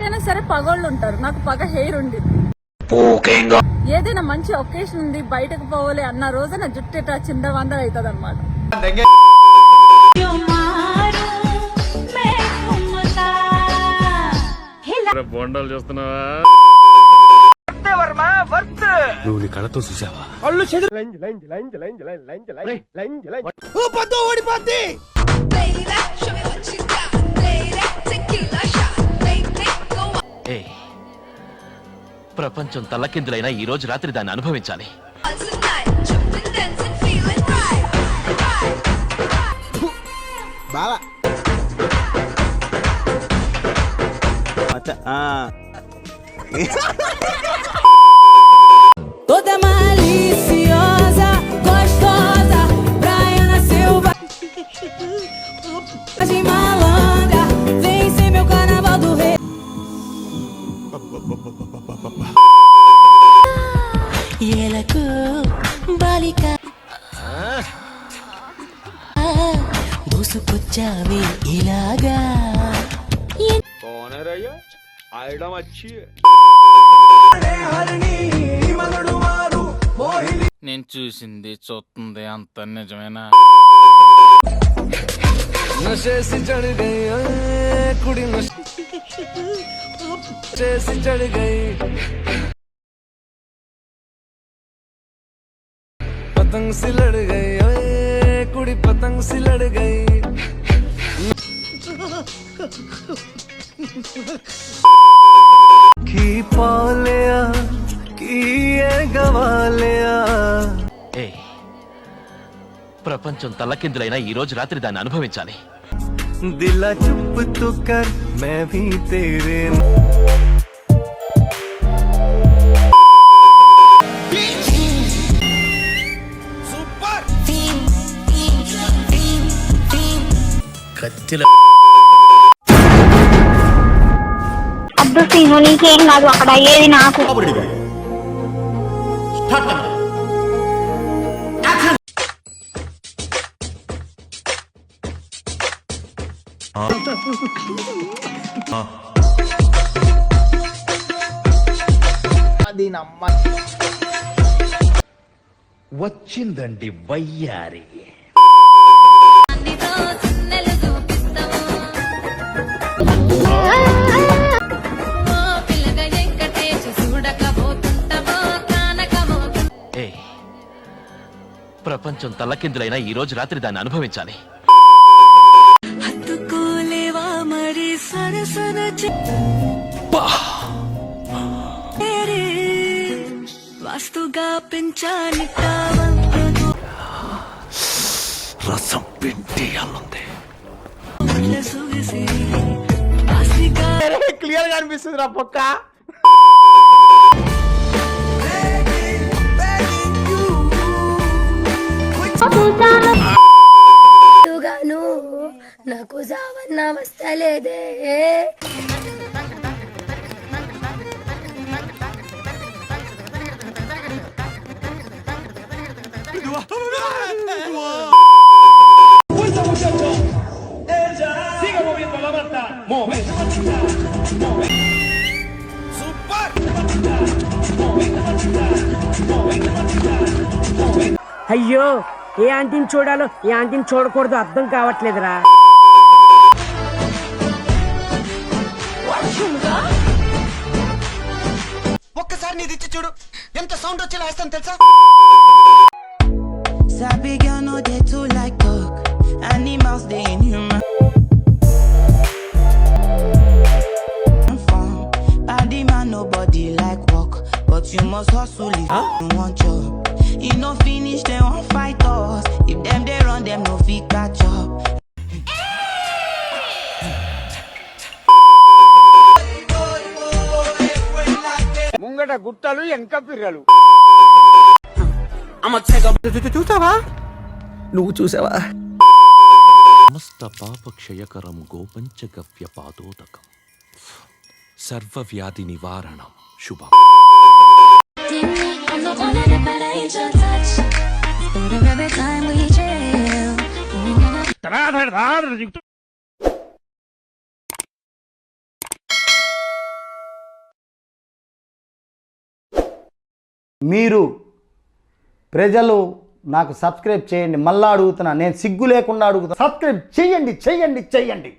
ఎవరికైనా సరే పగోళ్ళు ఉంటారు, నాకు పగ హెయిర్ ఉంది. ఏదైనా మంచి ఒకేషన్ ఉంది బయటకు పోవాలి అన్న రోజు నా జుట్టు ఇట్లా చిందవంద అవుతుంది అనమాట. బొండాలు చూస్తున్నావా? నువ్వు నీ కళ్ళతో చూసావా? ప్రపంచం తల్లకిందులైనా ఈ రోజు రాత్రి దాన్ని అనుభవించాలి. బావా Toda maliciosa, gostosa, Braiana Silva, de malandra, vem ser meu carnaval do rei. E ela com balika, దూసుకొచ్చావే ఇలాగా. నేను చూసింది చూస్తుంది అంత నిజమేనా? నశేసి చढ़ गई कुड़ी नशेसी चढ़ गई पतंग सी लड़ गई कुड़ी पतंग सी लड़ गई की पालिया की गवा लिया. ప్రపంచం తల్లకిందులైనా ఈ రోజు రాత్రి దాన్ని అనుభవించాలి. दिला चुप तो कर मैं भी तेरे అద్దు సీను నీకేం కాదు, అక్కడ అయ్యేది నాకు. వచ్చిందండి వయ్యారి. ప్రపంచం తల్లకిందులైనా ఈ రోజు రాత్రి దాన్ని అనుభవించాలి. హత్తుకోలేవా మరి సరసన వాస్తుగా పెంచాలి రసం పిండి అల్లుంది. క్లియర్ గా అనిపిస్తుంది రా పక్క. నాకు జావన్నా వస్తలేదే. అయ్యో, ఏ ఆంటీని చూడాలో ఏ ఆంటీని చూడకూడదు అర్థం కావట్లేదురా. ఒక్కసారి నీది ఇచ్చి చూడు, ఎంత సౌండ్ వచ్చేలా వేస్తాను తెలుసా. Sabi girl no dey too like talk, animals dey in human form. Body man nobody like work, but you must hustle if you want job. You no finish dem wan fight us, if dem dey run dem no fit catch up. ముంగట గుట్టలు వెనక పిర్రలు. చూసావా? నువ్వు చూసావా? సమస్త పాపక్షయకరం గోపంచగవ్య పాదోదకం సర్వవ్యాధి నివారణం శుభం. మీరు ప్రజలు నాకు సబ్స్క్రైబ్ చేయండి. మళ్ళా అడుగుతున్నా, నేను సిగ్గు లేకుండా అడుగుతున్నా, సబ్స్క్రైబ్ చేయండి.